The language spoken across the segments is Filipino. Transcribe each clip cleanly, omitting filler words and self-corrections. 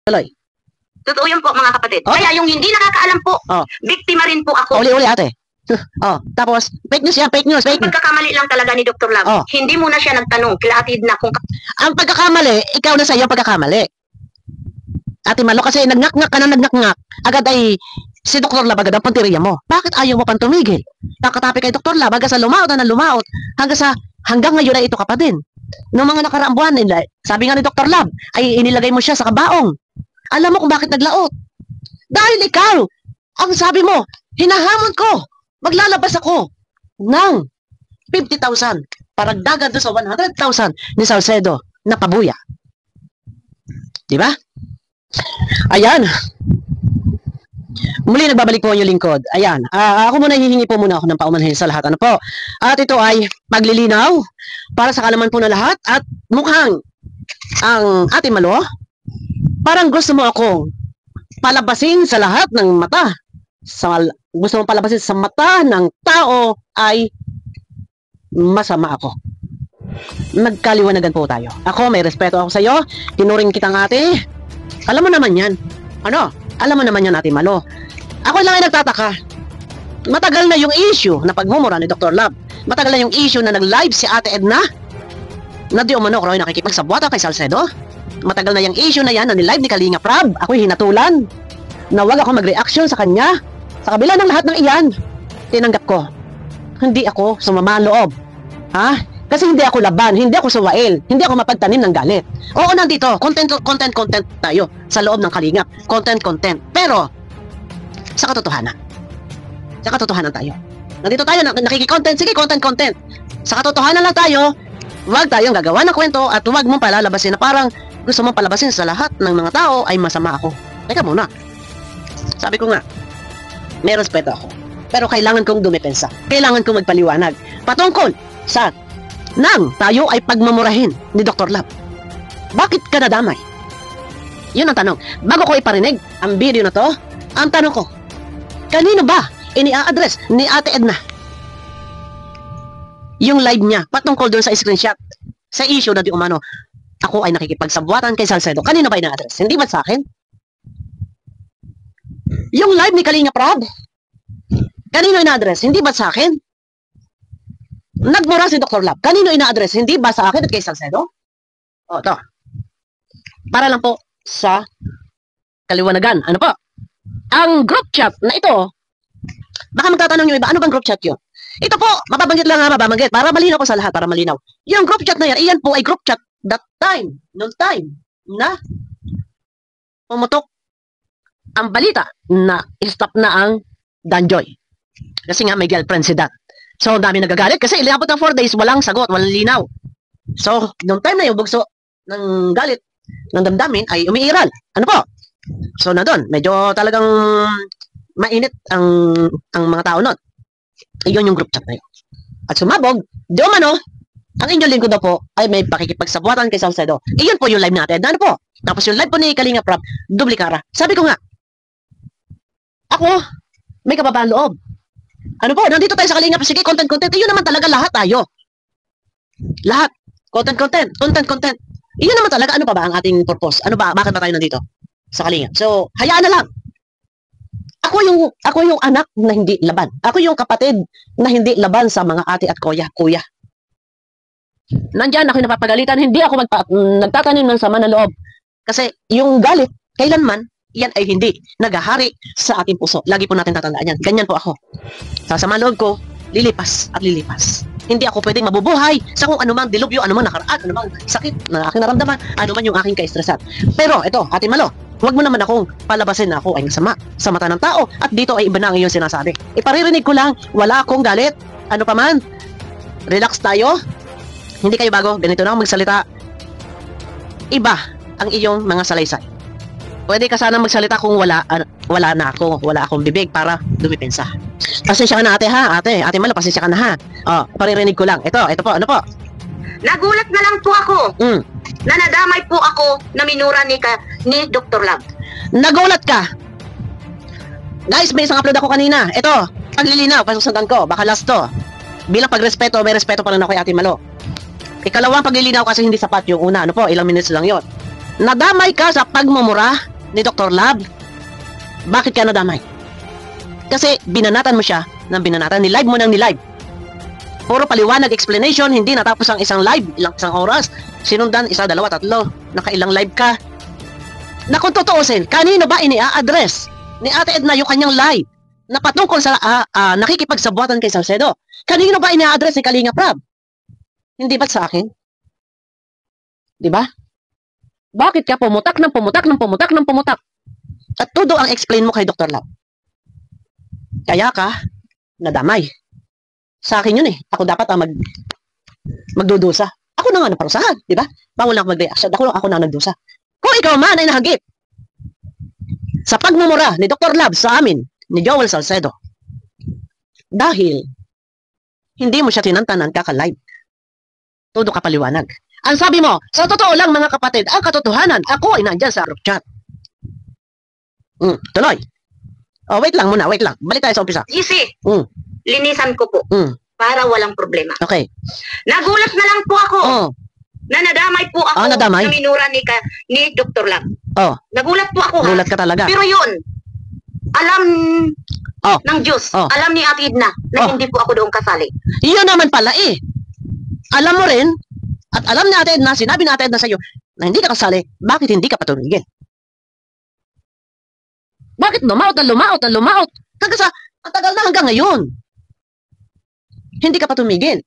Tuloy. Totoo yan po mga kapatid. Okay. Kaya yung hindi nakakaalam po, biktima rin po ako. Uli-uli ate. Tapos, fake news yan, fake news, Ang fake news. pagkakamali lang talaga ni Dr. Love, hindi muna siya nagtanong, kilatid na kung Ang pagkakamali, ikaw na sa iyo ang pagkakamali. Ate Malo, kasi nagnakngak ka na nagnakngak, agad ay si Dr. Love agad ang panteriya mo. Bakit ayaw mo pang tumigil? Kakatapi kay Dr. Love, hanggang sa lumaot na lumaot, hanggang ngayon ay ito ka pa din. Noong mga nakaraang buwan, sabi nga ni Dr. Love, ay inilagay mo siya sa kabaong. Alam mo kung bakit naglaot? Dahil ikaw, ang sabi mo, hinahamon ko, maglalabas ako ng 50,000 para dagan doon sa 100,000 ni Salcedo na pabuya. Diba? Ayan. Muli nagbabalik po yung lingkod. Ayan. Ako muna hihingi po muna ako ng paumanhin sa lahat. Ano po? At ito ay paglilinaw para sa kalaman po na lahat at mukhang ang Ate Malo parang gusto mo akong palabasin sa lahat ng mata. Gusto mo palabasin sa mata ng tao ay masama ako. Nagkaliwanagan po tayo. Ako, may respeto ako sa iyo. Tinuring kitang ate. Alam mo naman yan. Ano? Alam mo naman yan, Ate Malo. Ako lang ay nagtataka. Matagal na yung issue na pagmumura ni Dr. Love. Matagal na yung issue na nag-live si Ate Edna na di umano ako ay nakikipagsabwata kay Salcedo. Matagal na yung issue na yan na nilive ni Kalinga Prab. Ako'y hinatulan na wag ako mag-reaction sa kanya. Sa kabila ng lahat ng iyan, tinanggap ko. Hindi ako sumama loob. Ha? Kasi hindi ako laban, hindi ako suwail, hindi ako mapagtanim ng galit. Oo, nandito, content tayo sa loob ng Kalingap. Content. Pero, sa katotohanan. Sa katotohanan tayo. Nandito tayo, nakiki-content, sige, content. Sa katotohanan lang tayo, wag tayong gagawa ng kwento at wag mong palalabasin na parang gusto mong palabasin sa lahat ng mga tao ay masama ako. Teka muna. Sabi ko nga, may respeto ako. Pero kailangan kong dumepensa. Kailangan kong magpaliwanag. Patungkol sa nang tayo ay pagmamurahin ni Dr. Love. Bakit ka nadamay? Yun ang tanong. Bago ko iparinig ang video na to, ang tanong ko, kanino ba ini-address ni Ate Edna yung live niya patungkol doon sa screenshot sa issue na di umano ako ay nakikipagsabwatan kay Salcedo? Kanino ba ina-address? Hindi ba sa akin? Yung live ni Kalinga Prab, kanino ina-address? Hindi ba sa akin? Nagmura si Dr. Love, kanino ina-address? Hindi ba sa akin at kay Salcedo? To. Para lang po sa kaliwanagan. Ano po? Ang group chat na ito, baka magtatanong yung iba, ano bang group chat yun? Ito po, mababanggit lang mababanggit. Para malinaw ko sa lahat, para malinaw. Yung group chat na yan, iyan po ay group chat that time, noong time na pumutok ang balita na stop na ang Danjoy. Kasi nga may girlfriend si Dan. So, dami nagagalit kasi ilabot ng 4 days, walang sagot, walang linaw. So, noong time na yung bugso ng galit, ng damdamin ay umiiral. Ano po? So, na doon, medyo talagang mainit ang mga tao nun. Iyon yung group chat na yun. At sumabog, di umano, ang inyong lingkod daw po ay may pakikipagsabwatan kay Salcedo. Iyon po yung live natin. Ano po? Tapos yung live po ni Kalinga Prab, dubli kara. Sabi ko nga, ako, may kababaan loob. Ano po? Nandito tayo sa Kalinga Prab. Sige, content. Iyon naman talaga lahat tayo. Lahat. Content. Iyon naman talaga. Ano pa ba ang ating purpose? Ano ba? Bakit ba tayo nandito? Sa Kalinga. So, hayaan na lang. Ako yung anak na hindi laban. Ako yung kapatid na hindi laban sa mga ate at kuya. Nandyan ako napapagalitan, hindi ako nagtatanim ng sama na loob. Kasi yung galit, kailanman, yan ay hindi naghahari sa ating puso. Lagi po natin tatandaan yan. Ganyan po ako. Sa sama loob ko, lilipas at lilipas. Hindi ako pwedeng mabubuhay sa kung anumang dilubyo, anumang nakaraan, anumang sakit na aking naramdaman, anuman yung aking kaestresan. Pero ito, Ate Malo, huwag mo naman akong palabasin na ako ay masama sa mata ng tao at dito ay iba na ang iyong sinasabi. Iparirinig ko lang, wala akong galit. Ano pa man, relax tayo. Hindi kayo bago, ganito na ako magsalita. Iba ang iyong mga salaysay. Pwede ka sana magsalita kung wala na ako, wala akong bibig para dumipensa. Pasensya ka na ate ha, ate Malo, pasensya ka na ha. Paririnig ko lang. Ito po, ano po? Nagulat na lang po ako na nadamay po ako na minura ni Dr. Love. Nagulat ka? Guys, may isang upload ako kanina. Ito, paglilinaw, pasusundan ko, baka last to. Bilang pagrespeto, may respeto pa rin ako kay Ate Malo. Ikalawang paglilinaw kasi hindi sapat yung una. Ano po, ilang minutes lang yon. Nadamay ka sa pagmumura ni Dr. Lab, bakit ka nadamay? Kasi binanatan mo siya ng binanatan, nilive mo ng nilive. Puro paliwanag, explanation, hindi natapos ang isang live, isang oras. Sinundan, 1, 2, 3, nakailang live ka. Na kung tutuusin, kanino ba ini-address ni Ate Edna yung kanyang live na patungkol sa nakikipagsabuatan kay Salcedo? Kanino ba ini-address ni Kalinga Prab? Hindi ba't sa akin? Di ba? Bakit ka pumutak ng pumutak ng pumutak ng pumutak? At todo ang explain mo kay Dr. Lab. Kaya ka nadamay. Sa akin yun eh. Ako dapat ang magdudusa. Ako na nga naparusahan, di ba? Bawal na ako mag-reaction. Ako na nagdusa. Kung ikaw man ay nahagip sa pagmumura ni Dr. Lab sa amin, ni Joel Salcedo, dahil hindi mo siya tinantanan kaka-live. Todo ka paliwanag. Ang sabi mo, sa totoo lang mga kapatid, ang katotohanan, ako ay nandyan sa group chat. Tuloy. Oh, wait lang muna, wait lang. Balik tayo sa umpisa. GC, linisan ko po. Para walang problema. Okay. Nagulat na lang po ako. Na nadamay po ako nadamay? na minura ni Dr. Lab. Nagulat po ako. Gulat ka talaga. Pero yun, alam ng Diyos, alam ni Ate Edna na hindi po ako doon kasali. Iyon naman pala eh. Alam mo rin, at alam ni Ate Edna, sinabi ni Ate Edna sa iyo, na hindi ka kasali, bakit hindi ka patumigil? Bakit lumaot na lumaot na lumaot? Hanggang sa, katagal na hanggang ngayon. Hindi ka patumigil.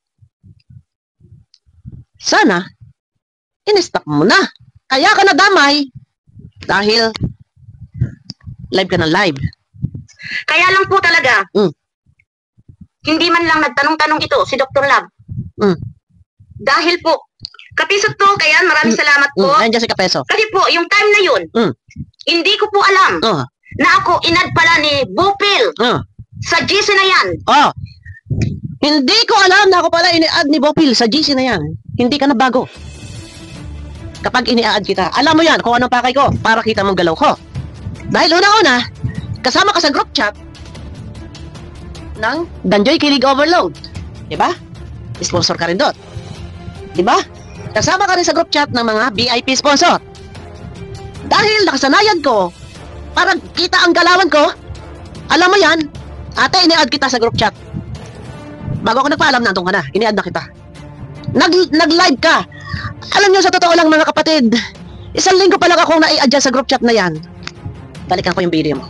Sana, in-stop mo na. Kaya ka nadamay, dahil live ka na live. Kaya lang po talaga, hindi man lang nagtanong-tanong ito si Dr. Lab. Dahil po, kapisot to, kaya maraming salamat po. Nandiyan si Kapeso. Kasi po, yung time na yun, hindi ko po alam na ako inad pala ni Bupil sa GC na yan. Hindi ko alam na ako pala ini-add ni Bopil sa GC na yan. Hindi ka na bago. Kapag ini-add kita, alam mo yan kung anong pakay ko para kita mong galaw ko. Dahil una-una, kasama ka sa group chat ng Danjoy Kilig Overload. Diba? Sponsor ka rin doon. Diba? Kasama ka rin sa group chat ng mga VIP sponsor. Dahil nakasanayan ko, para kita ang galawan ko, alam mo yan, ate, ini-add kita sa group chat. Bago ako nagpaalam, nandun ka na. Ini-add na kita. Nag-live ka. Alam nyo, sa totoo lang mga kapatid, 1 linggo pa lang akong nai-add sa group chat na yan. Balikan ko yung video mo.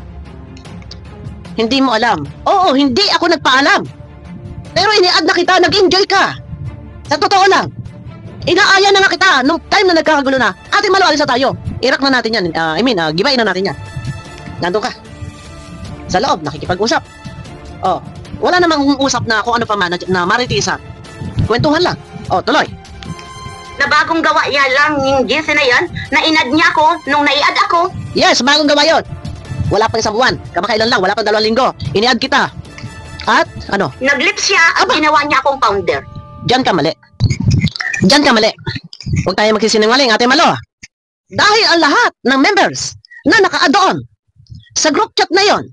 Hindi mo alam. Oo, hindi ako nagpaalam. Pero ini-add na kita, nag-enjoy ka. Sa totoo lang. Inaaya na nga kita nung time na nagkakagulo na. Ate Malo, alis na tayo. Irak na natin yan. Gibain na natin yan. Nandun ka. Sa loob, nakikipag-usap. Wala namang usap na kung ano pa man na maritisan. Kwentuhan lang. Tuloy. Na bagong gawa yan lang yung GC na yan, na inad niya ako nung nai-add ako. Yes, bagong gawa yun. Wala pang 1 buwan. Kamakailan lang, wala pang 2 linggo. Ini-add kita. At, ano? Nag-lip siya at ginawa niya akong founder. Diyan ka mali. Diyan ka mali. Huwag tayo magsisinungaling, Ate Malo. Dahil ang lahat ng members na naka-add on sa group chat na yon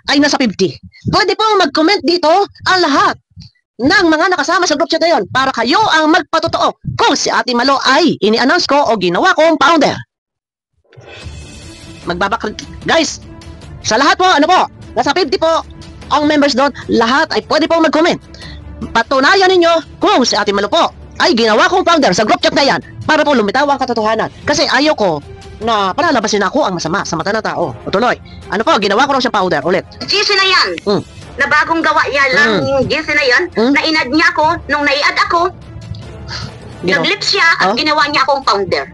ay nasa 50. Pwede pong mag-comment dito ang lahat ng mga nakasama sa group chat na yon para kayo ang magpatotoo kung si Ate Malo ay ini-announce ko o ginawa kong founder. Guys, sa lahat po, nasa 50 po ang members doon, lahat ay pwede pong mag-comment. Patunayan ninyo kung si Ate Malo po ay ginawa kong founder sa group chat na yan para po lumitaw ang katotohanan. Kasi ayaw ko na palalabasin ako ang masama sa mata ng tao. O tuloy, ginawa ko raw siya founder ulit. GC na yan. Na bagong gawa yan lang yung GC na yan, na inad niya ako nung nai-add ako. Nag-lip siya at ginawa niya akong founder.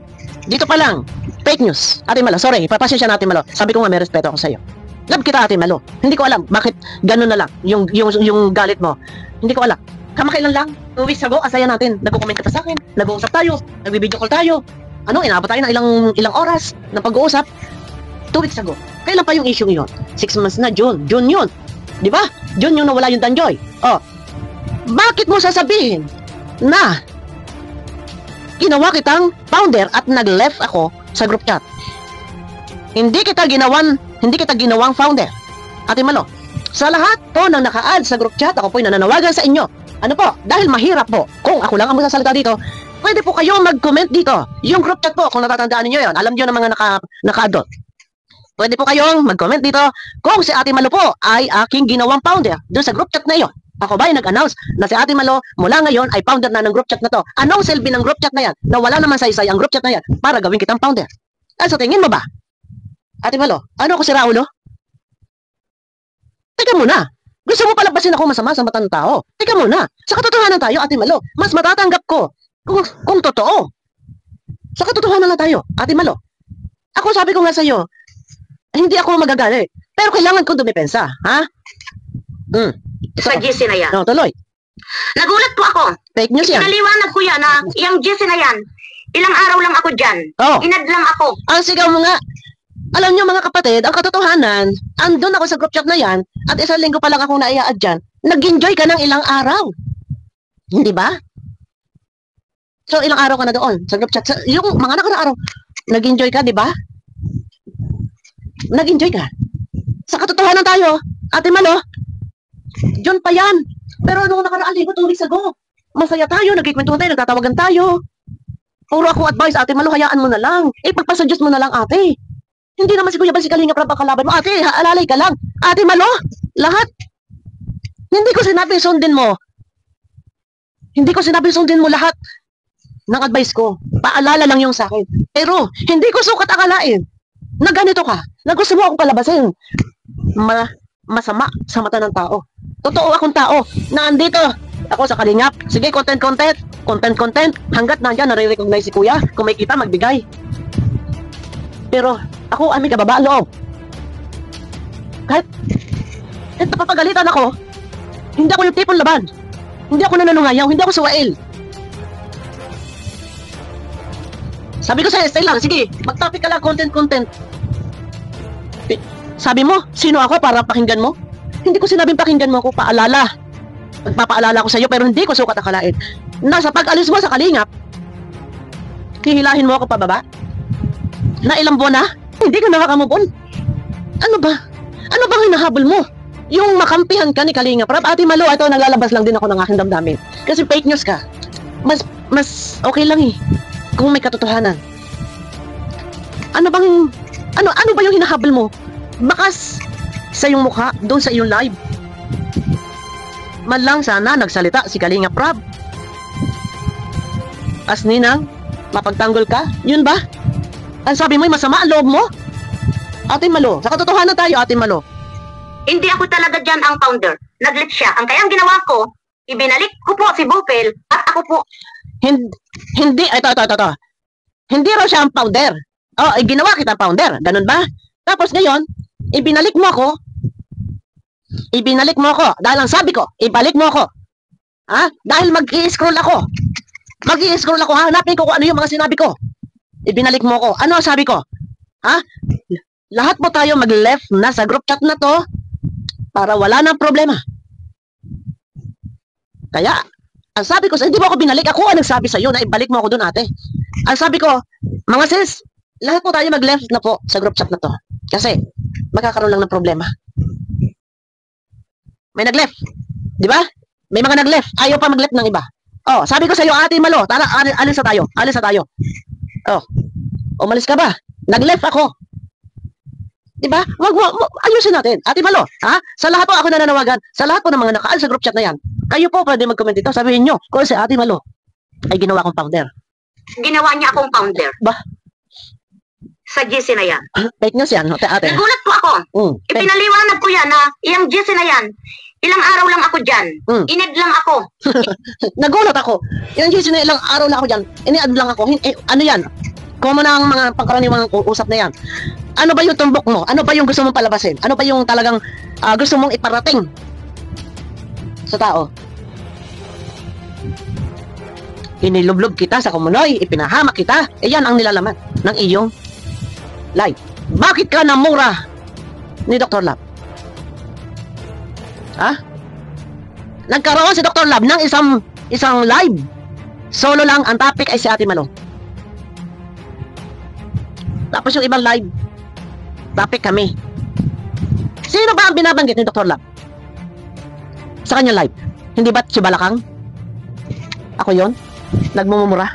Dito pa lang, fake news. Ate Malo, sorry, papasensya natin Malo. Sabi ko nga may respeto ako sa iyo. Love kita, Ate Malo. Hindi ko alam bakit ganun na lang yung galit mo. Hindi ko alam. Kamakailan lang, 2 weeks ago, asaya natin. Nagko-comment ka pa sa akin, nag-uusap tayo, nagbi-video call tayo. Inabot tayo ng ilang oras ng pag-uusap. 2 weeks ago. Kailan pa yung issue yun? 6 months na, June yun. Di ba? June yung nawala yung Danjoy. Bakit mo sasabihin na ginawa kitang founder at nag-left ako sa group chat? Hindi kita ginawang founder. Ate Malo, sa lahat po ng naka-add sa group chat, ako po'y nananawagan sa inyo. Dahil mahirap po, kung ako lang ang magsasalita dito, pwede po kayo mag-comment dito. Yung group chat po, kung natatandaan niyo yon, alam niyo ng mga naka-add. pwede po kayong mag-comment dito kung si Ate Malo po ay aking ginawang founder doon sa group chat na iyon. Ako ba ay nag-announce na si Ate Malo mula ngayon ay founder na ng group chat na to? Anong silbi ng group chat na yan? Na wala naman sa ang group chat na yan para gawin kitang founder. Sa tingin mo ba, Ate Malo, ano ako si Raulo? Teka muna. Gusto mo palabasin ako masama sa mata ng tao? Teka muna. Sa katotohanan tayo, Ate Malo. Mas matatanggap ko kung totoo. Sa katotohanan na tayo, Ate Malo. Ako sabi ko nga sa'yo, hindi ako magagalit. Pero kailangan kong dumipensa, ha? Sa GC na yan. No, tuloy. Nagulat po ako. Fake news yan. Pinaliwanag ko yan na yung GC na yan, ilang araw lang ako dyan. Oh. Inad lang ako. Ang sigaw mo nga. Alam niyo mga kapatid, ang katotohanan, andun ako sa group chat na yan, at isang linggo pa lang akong naiaad dyan, nag-enjoy ka ng ilang araw. Hindi ba? So, ilang araw ka na doon sa group chat. Yung mga nakaraang araw, nag-enjoy ka, di ba? Nag-enjoy ka. Sa katotohanan tayo, Ate Malo, John pa yan. Pero nung nakaraan linggo, 2 weeks ago, masaya tayo, nagkikwentuhan tayo, nagtatawagan tayo. Puro ako advice, Ate Malo, hayaan mo na lang. Pagpasuggest mo na lang, ate. Hindi naman si Kuya Bal si Kalinga Prab ang kalaban mo. Ate, alalay ka lang. Ate Malo, lahat. Hindi ko sinabing sundin mo. Hindi ko sinabing sundin mo lahat ng advice ko. Paalala lang yung sa akin. Pero, hindi ko sukat akalain na ganito ka, na gusto mo akong palabasin. Masama sa mata ng tao. Totoo akong tao na andito ako sa Kalingap. Sige, content. Hanggat nandyan, nare-recognize si Kuya. Kung may kita, magbigay. Pero, ako ay may kababaan loob. Kahit napapagalitan ako, hindi ako yung tipong laban. Hindi ako nananungayaw, hindi ako suwail. Sabi ko sa'yo, stay lang, sige, mag-topic ka lang, content. Sabi mo, sino ako para pakinggan mo? Hindi ko sinabing pakinggan mo ako, paalala. Magpapaalala ko sa'yo, pero hindi ko sukat akalain. Nasa pag-alis mo sa Kalingap, hihilahin mo ako pababa? Na ilang buwan na? Hindi ka nakakamove on. Ano ba? Ano bang hinahabol mo? Yung makampihan ka ni Kalinga Prab, Ate Malo, ito naglalabas lang din ako ng aking damdamin. Kasi fake news ka. Mas okay lang eh. Kung may katotohanan. Ano ba yung hinahabol mo? Bakas sa iyong mukha, doon sa iyong live. Man lang sana nagsalita si Kalinga Prab. As ninang, mapagtanggol ka? Yun ba? Ang sabi mo, masama ang loob mo? Ate Malo, sa katotohanan tayo, Ate Malo. Hindi ako talaga dyan ang founder. Nag-lit siya. Ang kayang ginawa ko, ibinalik ko po si Bupel at ako po. Hindi, ito. Hindi raw siya ang founder. Ginawa kita founder. Ganun ba? Tapos ngayon, ibinalik mo ako. Dahil ang sabi ko, ibalik mo ako. Ha? Dahil mag-i-scroll ako. Hanapin ko kung ano yung mga sinabi ko. Ibinalik mo ako. Ano ang sabi ko? Ha? Lahat po tayo mag-left na sa group chat na to para wala nang problema. Kaya, ang sabi ko, hindi mo ako binalik. Ako ang nagsabi sa'yo na ibalik mo ako doon, ate. Ang sabi ko, mga sis, lahat po tayo mag-left na po sa group chat na to. Kasi, magkakaroon lang ng problema. May nag-left. Di ba? May mga nag-left. Ayaw pa mag-left ng iba. Sabi ko sa'yo, Ate Malo, tara, alis na tayo. Umalis ka ba? Nag-left ako. Diba? Ayusin natin. Ate Malo, ha? Sa lahat po ako nananawagan, sa lahat po ng mga nakaal sa group chat na yan, kayo po pwede mag-comment dito. Sabihin nyo, kung si Ate Malo ay ginawa kong founder. Ginawa niya akong founder. Ba? Sa GC na yan. Fake news yan, ate. Nagulat po ako. Ipinaliwanag ko yan na yung GC na yan, ilang araw lang ako dyan. Inad lang ako. Nagulat ako. Yung GC na ilang araw lang ako dyan, iniad lang ako. Ano yan? Common na ang mga pangkaraniwang usap na yan. Ano ba yung tumbok mo? Ano ba yung gusto mong palabasin? Ano ba yung talagang gusto mong iparating sa tao? Inilublob kita sa kumunoy, ipinahamak kita. Yan ang nilalaman ng iyong live. Bakit ka namura ni Dr. Lab? Ha? Nagkaroon si Dr. Lab ng isang live. Solo lang, ang topic ay si Ate Malo. Tapos yung ibang live, topic kami. Sino ba ang binabanggit ni Dr. Lab sa kanyang live? Hindi ba si Balakang? Ako yon? Nagmumura?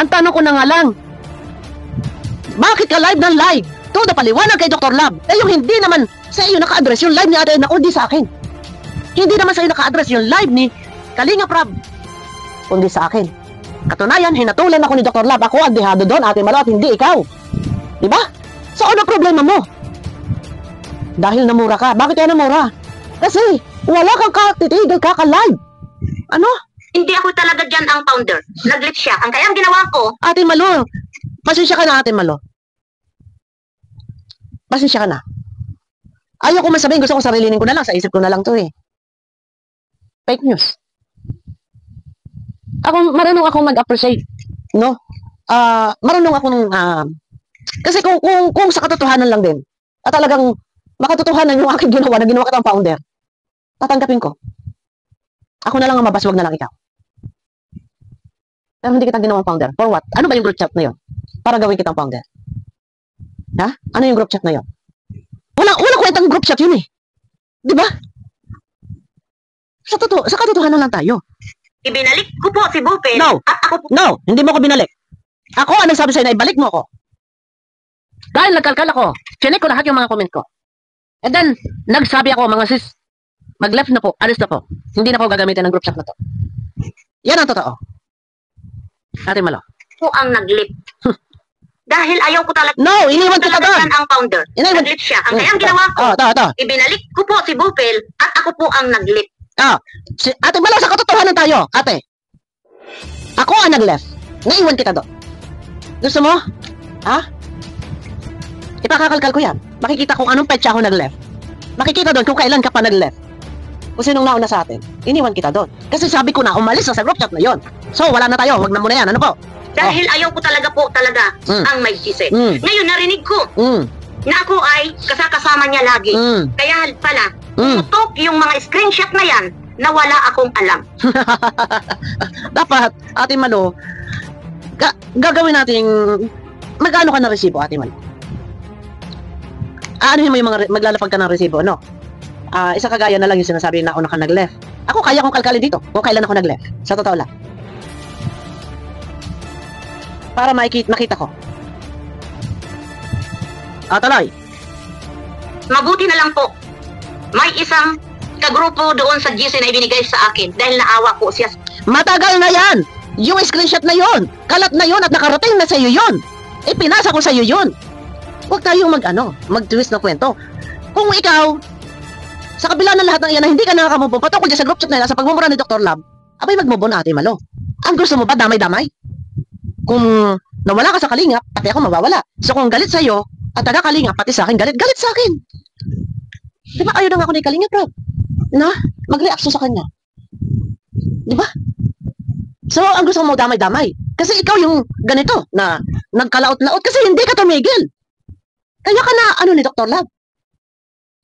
Ang tanong ko na nga lang, bakit ka live ng live? todo paliwanag kay Dr. Lab. Eh yung hindi naman sa iyo naka-address yung live ni Ate Edna, kundi sa akin. Hindi naman sa iyo naka-address yung live ni Kalinga Prab, kundi sa akin. Katunayan, hinatulan ako ni Dr. Lab. Ako ang dehado doon, Ate Malo, at hindi ikaw. Diba? So ano problema mo? Dahil namura ka. Bakit kaya namura? Kasi wala kang katitigil kaka-live. Ano? Hindi ako talaga dyan ang founder. Nag-glitch siya. Ang kaya ang ginawa ko, Ate Malo, pasensya ka na, Ate Malo. Pasensya ka na. Ayaw ko man sabihin, gusto ko sarilinin ko na lang. Sa isip ko na lang to eh. Fake news. Marunong akong mag-appreciate. No? Marunong akong, kasi kung sa katotohanan lang din, at talagang makatotohanan yung aking ginawa na ginawa kitang founder, tatanggapin ko. Ako na lang ang mabaswag na lang ikaw. Pero hindi kitang ginawang founder. For what? Ano ba yung group chat na yun? Para gawin kitang founder. Ha? Ano yung group chat na yun? Wala kwentang group chat yun eh. Di ba? Sa katotohanan lang tayo. ibinalik ko po si Bupel. No. At ako po, No, hindi mo ko binalik. Ako, anong sabi sa'yo na ibalik mo ako? Dahil nagkalkal ako, chinek ko lahat yung mga comment ko. And then, nagsabi ako, mga sis, mag-left na po, alis na po. Hindi na po gagamitin ng group chat na to. Yan ang totoo. Ate Malo. po ang nag-lip. Dahil ayaw ko talaga No, iniwan kita doon. yan ang founder. Iniwan. Nag-lip siya. Ang kaya ang ginawa ko, ito. ibinalik ko po si Bupel at ako po ang nag-lip. Ate Malo, sa katotohanan tayo. Ate, ako ang nag-left. Naiwan kita doon. Gusto mo? Ha? Ipakakalkal ko yan. Makikita kung anong petsa ako nag-left. Makikita doon kung kailan ka pa nag-left. Kung sinong nauna sa atin. Iniwan kita doon. Kasi sabi ko na, umalis na sa group chat na yon. So, wala na tayo. Wag na muna yan. Ano po? Dahil ayaw ko talaga ang may gise. Ngayon narinig ko na ako ay kasama niya lagi. Kaya pala, tutok yung mga screenshot na yan na wala akong alam. Dapat, Ate Malo, gagawin nating magkano ka na resibo, Ate Malo? Ano mo yung mga maglalapag ka ng resibo, no? Isa kagaya na lang yung sinasabi na ako na nag-left. Ako, kaya kong kalkalin dito kung kailan ako nag-left. Sa totoo lang. Para makita ko. Tuloy. Mabuti na lang po. May isang kagrupo doon sa GC na ibinigay sa akin dahil naawa ko siya. Matagal na yan! Yung screenshot na yon, kalat na yon at nakarating na sa iyo yon. Ipinasa ko sa iyo yon. Huwag tayong mag-twist na kwento. Kung ikaw, sa kabila ng lahat ng iyan na hindi ka nakakamove on, patungkol dyan sa group chat na yan, sa pagmumura ni Dr. Lab, abay mag-move on, Ate Malo. Ang gusto mo ba, damay-damay? Kung nawala ka sa kalingap, pati ako mawawala. So kung galit sa'yo, at taga kalingap, pati sa akin, galit sa akin. Di ba ayaw na nga ako ni kalingap, Rob? Na, mag-reaction sa kanya. Di ba? So, ang gusto mo, damay-damay. Kasi ikaw yung ganito, na nagkalaot-laot, kasi hindi ka tumigil. Kaya ka na, ni Dr. Lab?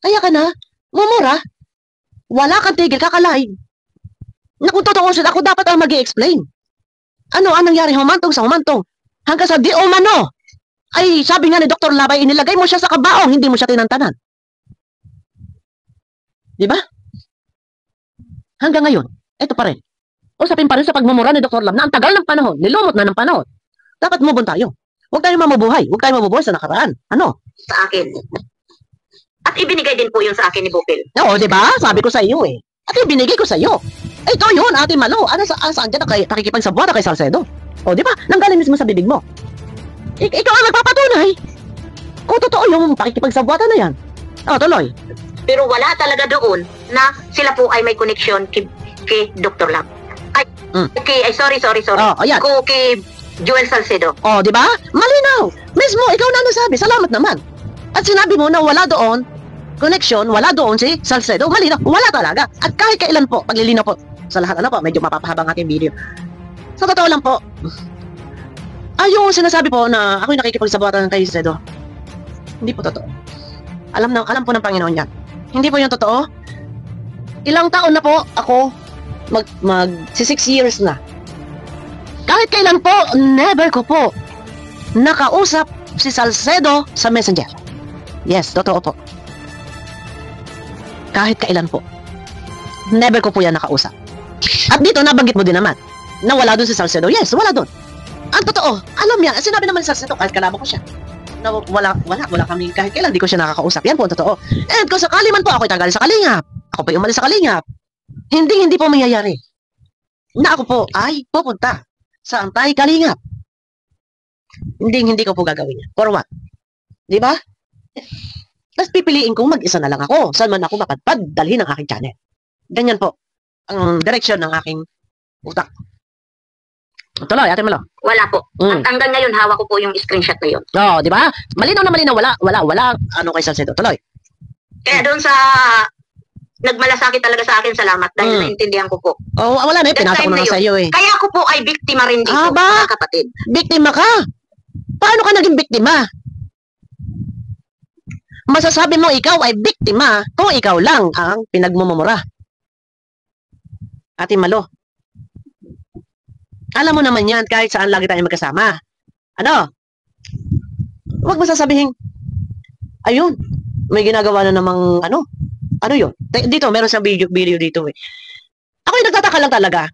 Kaya ka na, mumura, wala kang tigil, kakalaig. Na kung totoo sila, ako dapat ang mag-i-explain. Ano ang nangyari humantong sa humantong? Hanggang sa di umano, ay sabi nga ni Dr. Lab ay inilagay mo siya sa kabaong, hindi mo siya tinantanan. Di ba? Hanggang ngayon, eto pa rin. Usapin pa rin sa pagmumura ni Dr. Lab na ang tagal ng panahon, nilumot na ng panahon. Dapat move on tayo. Huwag tayong mamubuhay. Huwag tayong mamubuhay sa nakaraan. Ano? Sa akin. At ibinigay din po yun sa akin ni Bupel. Oo, di ba? Sabi ko sa iyo eh. At ibinigay ko sa iyo. Ito yun, Ate Malo. Saan dyan nakikipagsabwata kay Salcedo? O, di ba? Nanggaling mismo sa bibig mo. Ikaw ang nagpapatunay. Kung totoo yung pakikipagsabwata na yan. O, tuloy. Pero wala talaga doon na sila po ay may connection kay Dr. Lab. Sorry. Oh, ayan. Kay Joel Salcedo. O, di ba? Malinaw. Mismo, ikaw na nasabi. Salamat naman. At sinabi mo na wala doon connection, wala doon si Salcedo. Malinaw. Wala talaga. At kahit kailan po, paglilinaw po sa lahat, medyo mapapahabang aking video. Sa totoo lang po, yung sinasabi po na ako'y nakikipagsabwatan kay Salcedo, hindi po totoo. Alam po ng Panginoon yan. Hindi po yung totoo. Ilang taon na po ako, mag 6 years na. Kahit kailan po, never ko po nakausap si Salcedo sa Messenger. Yes, totoo po. Kahit kailan po. Never ko po yan nakausap. At dito, nabanggit mo din naman na wala doon si Salcedo. Yes, wala doon. Ang totoo, alam yan. Sinabi naman ni Salcedo, kahit kalama ko siya. na wala kami kahit kailan di ko siya nakakausap. Yan po ang totoo. And kung sakali man po ako'y tanggal sa Kalingap, ako pa umalis sa Kalingap, hindi po mangyayari na ako po ay pupunta sa Antay Kalingap. Hindi ko po gagawin yan. For what? Di ba? Tapos pipiliin kong mag-isa na lang ako. Saan man ako mapadpad, dalhin ang aking channel. Ganyan po ang direksyon ng aking utak. Tuloy, Ate Malo. Wala po. At hanggang ngayon, hawak ko po yung screenshot na yun. Oo, di ba? Malinaw na malinaw. Wala. Ano kay Salcedo? Tuloy. Kaya doon sa nagmalasakit talaga sa akin, salamat. Dahil naintindihan ko po. Oh, wala na eh. Pinasa ko na sa iyo eh. Kaya ako po ay biktima rin dito, ba? mga kapatid. Biktima ka? Paano ka naging biktima? Masasabi mo ikaw ay biktima kung ikaw lang ang pinagmumura. Ate Malo. Alam mo naman yan kahit saan lagi tayo magkasama. Ano? Huwag mo sasabihin, ayun, may ginagawa na namang ano yun? Dito, meron siyang video dito eh. Ako yung nagtataka lang talaga.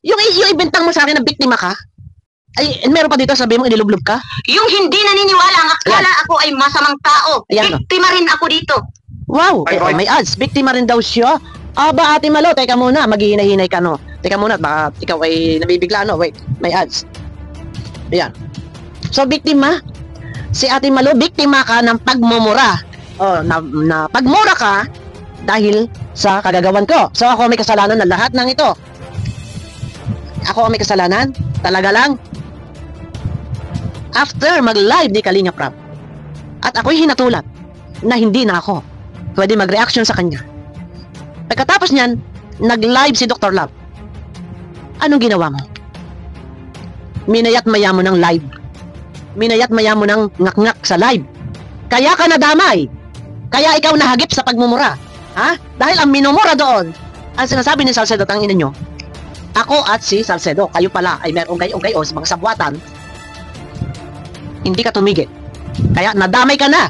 Yung ibentang mo sa akin na biktima ka, ay, meron pa dito sabi mo inilublob ka? Yung hindi naniniwala, ang akala ako ay masamang tao. Ayan, biktima rin ako dito. Wow, may ads. Biktima rin daw siya. Aba, Ate Malo, teka muna, maghihinay-hinay ka, no? Teka muna, baka ikaw ay nabibigla, no? Wait, may ads. Ayan. So, biktima, si Ate Malo, biktima ka ng pagmumura. O, na pagmura ka dahil sa kagagawan ko. So, ako may kasalanan na lahat ng ito. Ako may kasalanan? Talaga lang? After mag-live ni Kalinga Prab, at ako'y hinatulat na hindi na ako pwede mag-reaction sa kanya. Pagkatapos niyan, nag-live si Dr. Love. Anong ginawa mo? Minayat maya mo ng live. Minayat maya mo ng ngak-ngak sa live. Kaya ka nadamay. Kaya ikaw nahagip sa pagmumura. Ha? Dahil ang minumura doon, ang sinasabi ni Salcedo, tangina nyo, ako at si Salcedo, kayo pala ay merong gay-o sa mga sabwatan, hindi ka tumigil. Kaya nadamay ka na.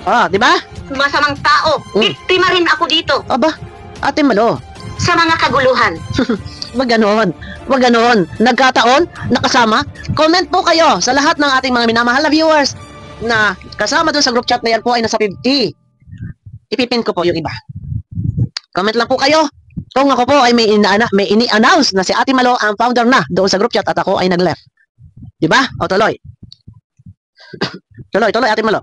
Oh, di ba? Masamang tao. Biktima rin ako dito. Aba, Ate Malo. Sa mga kaguluhan. Wag ganon. Wag ganon. Nagkataon, nakasama. Comment po kayo sa lahat ng ating mga minamahal na viewers na kasama doon sa group chat na yan po ay nasa 50. Ipipin ko po yung iba. Comment lang po kayo. Kung ako po ay may ini-announce na si Ate Malo ang founder na doon sa group chat at ako ay nag-left. Diba? O tuloy. tuloy, Ate Malo.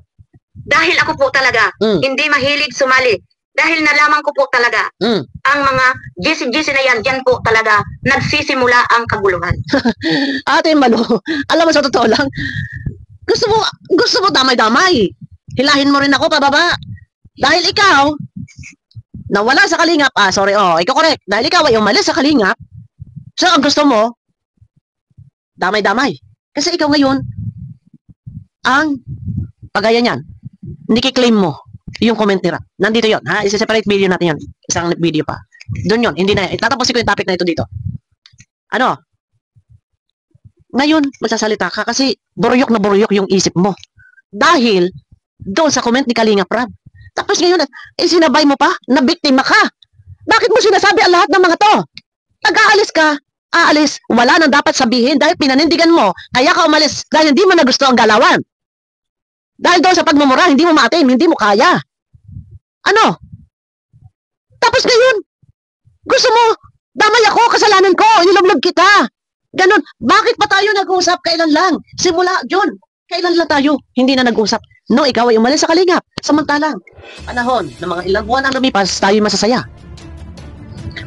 Dahil ako po talaga, hindi mahilig sumali. Dahil nalaman ko po talaga, ang mga GC na yan, dyan po talaga, nagsisimula ang kaguluhan. Ate Malo, alam mo sa totoo lang, gusto mo damay-damay. Hilahin mo rin ako pababa. Dahil ikaw, nawala sa Kalingap, ikaw correct. Dahil ikaw ay umalis sa Kalingap, so ang gusto mo, damay-damay. Kasi ikaw ngayon, ang pagaya niyan, nikiklaim mo yung comment nila. Nandito yon, ha? Isa-separate video natin yon. Isang video pa. Doon yon, hindi na. Tatapusin ko yung topic na ito dito. Ano? Ngayon, magsasalita ka kasi buryok na buryok yung isip mo. Dahil, doon sa comment ni Kalinga Prab. Tapos ngayon, sinabay mo pa na biktima ka. Bakit mo sinasabi ang lahat ng mga to? Pag-aalis ka, aalis, wala nang dapat sabihin dahil pinanindigan mo, kaya ka umalis dahil hindi mo na gusto ang galawan. Dahil doon sa pagmumura, hindi mo maatim, hindi mo kaya. Ano? Tapos ngayon, gusto mo, damay ako, kasalanan ko, nilumlog kita. Ganon, bakit pa tayo nag-uusap? Kailan lang? Simula, John, kailan lang tayo? Hindi na nag-uusap. No, ikaw ay umalis sa Kalingap. Samantalang, panahon ng mga ilang buwan ang lumipas, tayo masasaya.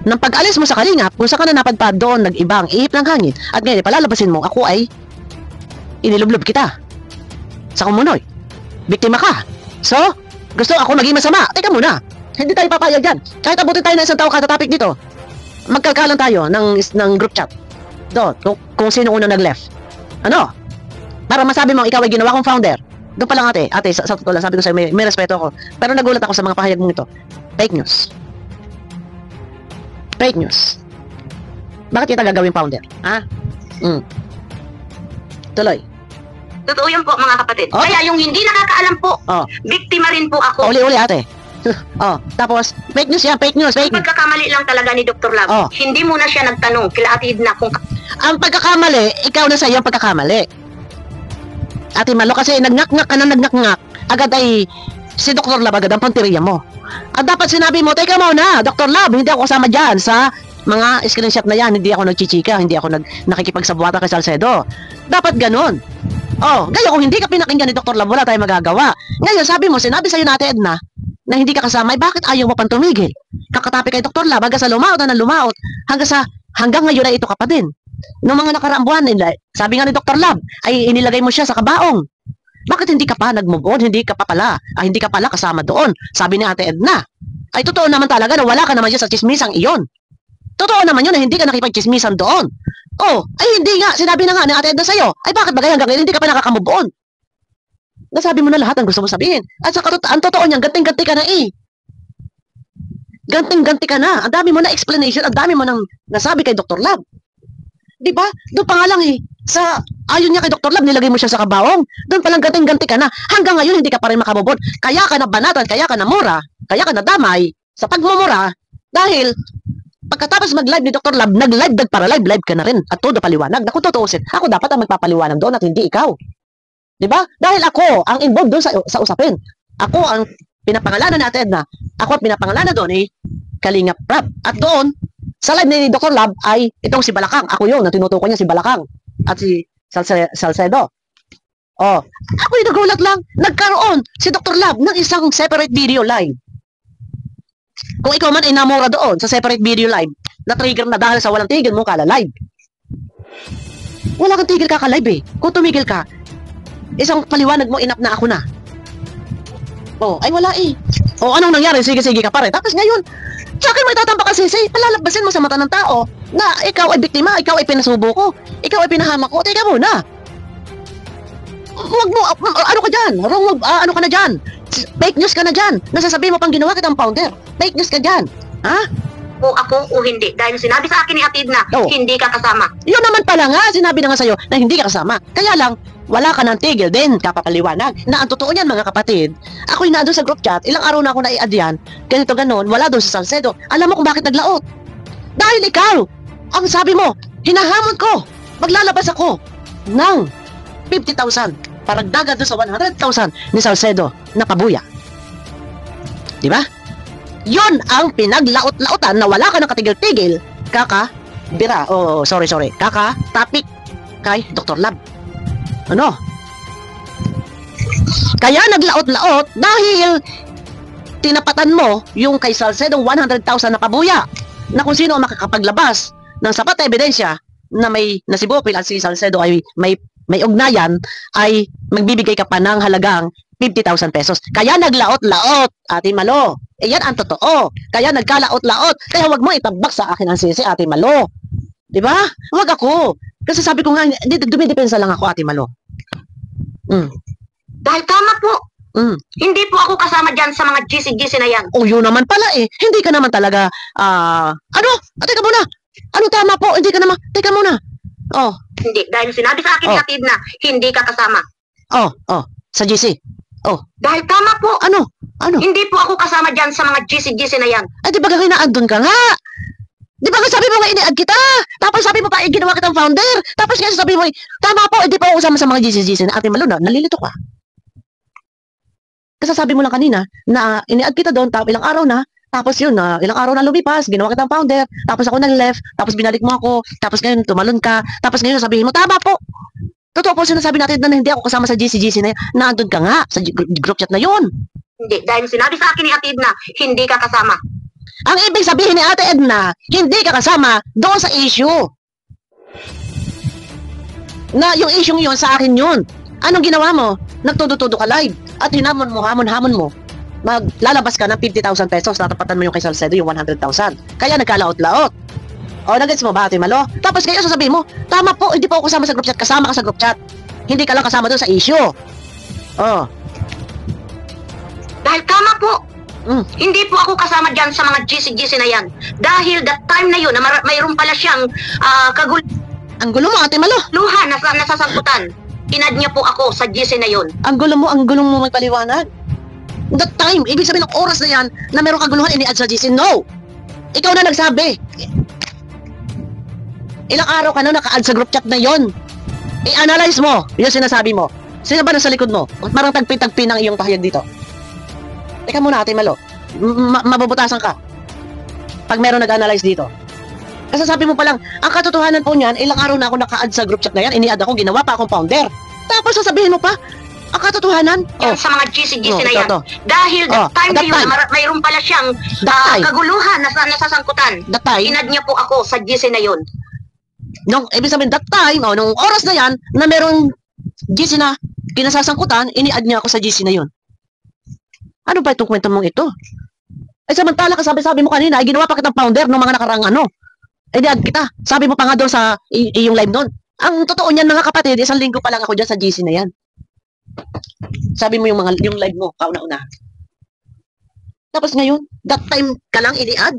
Nang pag-alis mo sa Kalingap, kung saan ka na napadpad doon, nag-iba ang ihip ng hangin, at ngayon, palalabasin mo, ako ay inilublob kita. Sa kumunoy. Biktima ka. So, gusto ako maging masama. Teka muna. Hindi tayo papayag dyan. Kahit abutin tayo ng isang tao kada topic dito. Magkalkalan tayo ng group chat. Doon, kung sino unang nag-left. Ano? Para masabi mo, ikaw ay ginawa kong founder. Doon pa lang ate, sa totoo lang, sabi ko sa'yo, may respeto ako. Pero nagulat ako sa mga pahayag mong ito. Fake news. Fake news. Bakit kita gagawin founder? Ha? Tuloy. Totoo yun po, mga kapatid. Oh. Kaya yung hindi nakakaalam po, biktima rin po ako. Uli-uli ate. Tapos, fake news yan, fake news. Ang pagkakamali lang talaga ni Dr. Love, hindi mo na siya nagtanong kila Ate Edna kung... Ang pagkakamali, ikaw na sa iyo ang pagkakamali. Ate Malo, kasi nagnyak-ngak ka na nagnyak-ngak. Agad ay si Dr. Lab agad ang punteriya mo. At dapat sinabi mo, teka muna, Dr. Lab, hindi ako kasama dyan sa mga screenshot na yan. Hindi ako nagchichika, hindi ako nakikipagsabuatan kay Salcedo. Dapat ganun. Oh, gaya kung hindi ka pinakinggan ni Dr. Lab, wala tayong magagawa. Ngayon, sabi mo, sinabi sa'yo natin, Edna, na hindi ka kasama, bakit ayaw mo pang tumigil? Kakatapi kay Dr. Lab, hanggang sa lumaot na lumaot, hanggang ngayon ay ito ka pa din. Noong mga nakaraang buwan nila, sabi nga ni Dr. Lab, ay inilagay mo siya sa kabaong. Bakit hindi ka pa nag-move on? Hindi ka pala kasama doon. Sabi ni Ate Edna, ay totoo naman talaga na wala ka naman dyan sa chismisang iyon. Totoo naman yun na hindi ka nakipag-chismisan doon. Oh, ay hindi nga, sinabi na nga ni Ate Edna sa'yo, ay bakit ba hanggang ngayon hindi ka pa nakaka-move on? Nasabi mo na lahat ang gusto mo sabihin. At sa ang totoo niyan, ganting-ganti ka na eh. Ganting-ganti ka na. Ang dami mo na explanation, ang dami mo nang nasabi kay Dr. Lab. Di ba? Doon pa nga lang eh. Sa ayon niya kay Dr. Lab, nilagay mo siya sa kabaong. Doon pa lang ganting-ganti ka na. Hanggang ngayon, hindi ka pa rin makabubod. Kaya ka na banatan, kaya ka na mura, kaya ka na damay sa pagmumura dahil pagkatapos mag-live ni Dr. Lab, nag-live para live ka na rin at todo paliwanag. Naku, tutuusin. Ako dapat ang magpapaliwanag doon at hindi ikaw. Di ba? Dahil ako ang involved doon sa usapin. Ako ang pinapangalanan natin na ako ang pinapangalanan doon eh Kalingap Rab. At doon, sa live ni Dr. Lab ay itong si Balakang. Ako yun, na tinutukoy niya si Balakang at si Salcedo. Oh, ako yung nagulat lang. Nagkaroon si Dr. Lab ng isang separate video live. Kung ikaw man ay namura doon sa separate video live, na-trigger na dahil sa walang tigil mo kala-live. Wala kang tigil kaka-live eh. Kung tumigil ka, isang paliwanag mo, enough na ako na. Oh, ay wala eh. Oh, anong nangyari? Sige ka pa rin. Tapos ngayon, sa akin may tatampak ka sisi, palalabasin mo sa mata ng tao na ikaw ay biktima, ikaw ay pinasubo ko, ikaw ay pinahamak ko. Teka muna. Huwag mo, ano ka dyan? Ano ka na dyan? Fake news ka na dyan. Nasasabihin mo pang ginawa kitang founder. Fake news ka dyan. Ha? O ako o hindi. Dahil sinabi sa akin ni Atid na hindi ka kasama. Yun naman pala nga, sinabi na nga sa'yo na hindi ka kasama. Kaya lang, wala ka ng tigil din, kapapaliwanag. Na ang totoo niyan mga kapatid, ako'y na doon sa group chat, ilang araw na ako na-i-add yan, ganito ganon, wala doon sa Salcedo. Alam mo kung bakit naglaot? Dahil ikaw, ang sabi mo, hinahamon ko, maglalabas ako ng 50,000 para dagat doon sa 100,000 ni Salcedo na pabuya. Diba? Yon ang pinaglaot-laotan na wala ka ng katigil-tigil, kaka-bira, kaka-topic kay Dr. Lab. Ano? Kaya naglaot-laot dahil tinapatan mo yung kay Salcedo 100,000 na pabuya na kung sino ang makakapaglabas ng sapat na ebidensya na na si Bopil at si Salcedo ay may ugnayan ay magbibigay ka pa ng halagang 50,000 pesos. Kaya naglaot-laot, Ate Malo. Yan ang totoo. Kaya nagkalaot-laot. Kaya wag mo itabak sa akin ang sisi, Ate Malo. Diba? Wag ako. Kasi sabi ko nga, dumidepensa lang ako, Ate Malo. Dahil tama po. Hindi po ako kasama dyan sa mga GC-GC na yan. Oh, yun naman pala eh. Hindi ka naman talaga, teka muna. Ano tama po? Hindi ka naman, teka muna. Oh. Hindi, dahil sinabi sa akin ni Atid na hindi ka kasama. Sa GC. Dahil tama po. Ano? Hindi po ako kasama dyan sa mga GC-GC na yan. Di ba kinaandun ka nga? Di ba sabi mo nga ini-add kita? Tapos sabi mo pa, ginawa kitang founder. Tapos nga sabi mo, tama po, hindi pa ako kasama sa mga GC-GC na Ate Malo na, nalilito ka. Kasi sabi mo lang kanina, na ini-add kita doon, ilang araw na, tapos yun, ilang araw na lumipas, ginawa kitang founder, tapos ako nag-left, tapos binalik mo ako, tapos ngayon tumalon ka, tapos ngayon sabihin mo, tama po. Totoo po sinasabi natin na hindi ako kasama sa GC-GC na yun, naandun ka nga sa group chat na yun. Hindi, dahil sinabi sa akin ni Atid na hindi ka kasama. Ang ibig sabihin ni Ate Edna, hindi ka kasama doon sa issue. Na yung issue yun, sa akin yun. Anong ginawa mo? Nagtudo-tudo ka live. At hinamon mo, hamon-hamon mo. Maglalabas ka ng 50,000 pesos, tatapatan mo yung kay Salcedo yung 100,000. Kaya nagkalaot-laot. O, nag-gets mo ba, Ate Malo? Tapos ngayon sasabihin mo, tama po, hindi po ako kasama sa group chat. Kasama ka sa group chat. Hindi ka lang kasama doon sa issue. Dahil tama po. Hindi po ako kasama dyan sa mga GC-GC na yan. Dahil that time na yun, na mayroon pala siyang Ang gulo mo, Ate Malo. luha na nasasangkutan. Inad niya po ako sa GC na yun. Ang gulo mo magpaliwanag. That time, ibig sabihin ng oras na yan, na meron kaguluhan ini-add sa GC. No! Ikaw na nagsabi. Ilang araw ka na naka-add sa group chat na yon. I-analyze mo yung sinasabi mo. Sino ba nasa likod mo? Parang tagpi-tagpi ng iyong pahayag dito. Teka muna, Ate Malo. Mabubutasan ka. Pag meron nag-analyze dito. Kasi sabi mo pa lang, ang katotohanan po niyan, ilang araw na ako naka-add sa group chat na yan, ini-add ako, ginawa pa akong founder. Tapos sasabihin mo pa, ang katotohanan? Yan sa mga GC-GC na yan. Dahil that time na yun, mayroon pala siyang kaguluhan na nasasangkutan. That time? Inad niya po ako sa GC na yun. Nung, ibig sabihin, that time, nung oras na yan, na merong GC na kinasasangkutan, ini-add niya ako sa GC na yun. Ano ba itong kwento mong ito? Eh, samantala ka sabi mo kanina, ay ginawa pa kitang founder ng mga nakarang ano. Eh, di-add kita. Sabi mo pa nga doon sa iyong live doon. Ang totoo niyan mga kapatid, 1 linggo pa lang ako dyan sa GC na yan. Sabi mo yung live mo, kauna-una. Tapos ngayon, that time ka lang ini-add.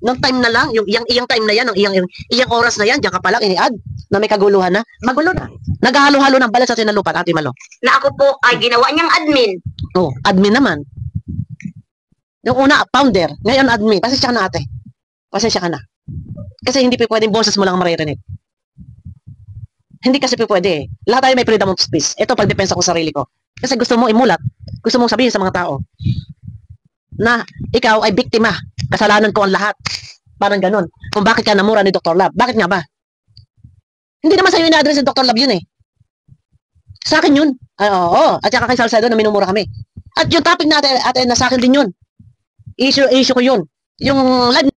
Nung time na lang, yung iyang time na yan, iyang oras na yan, diyan ka pa lang ini-add, na may kaguluhan na, magulo na. Naghahalo-halo ng balat sa sinalupan, Ate Malo. Na ako po ay ginawa niyang admin. Oh, admin naman. Yung una, founder. Ngayon, admin. Pasensya ka na, ate. Pasensya ka na. Kasi hindi pwedeng boses mo lang maririnig. Hindi kasi pwede eh. Lahat tayo may freedom of speech. Ito, pagdepensa ko sarili ko. Kasi gusto mo imulat. Gusto mong sabihin sa mga tao na ikaw ay biktima. Kasalanan ko ang lahat. Parang ganun. Kung bakit ka namura ni Dr. Love. Bakit nga ba? Hindi naman sa'yo ina-address ni Dr. Love yun eh. Sa akin yun. Oo. At saka kay Salcedo na minumura kami. At yung topic natin, na sa akin din yun. Issue ko yun. Yung live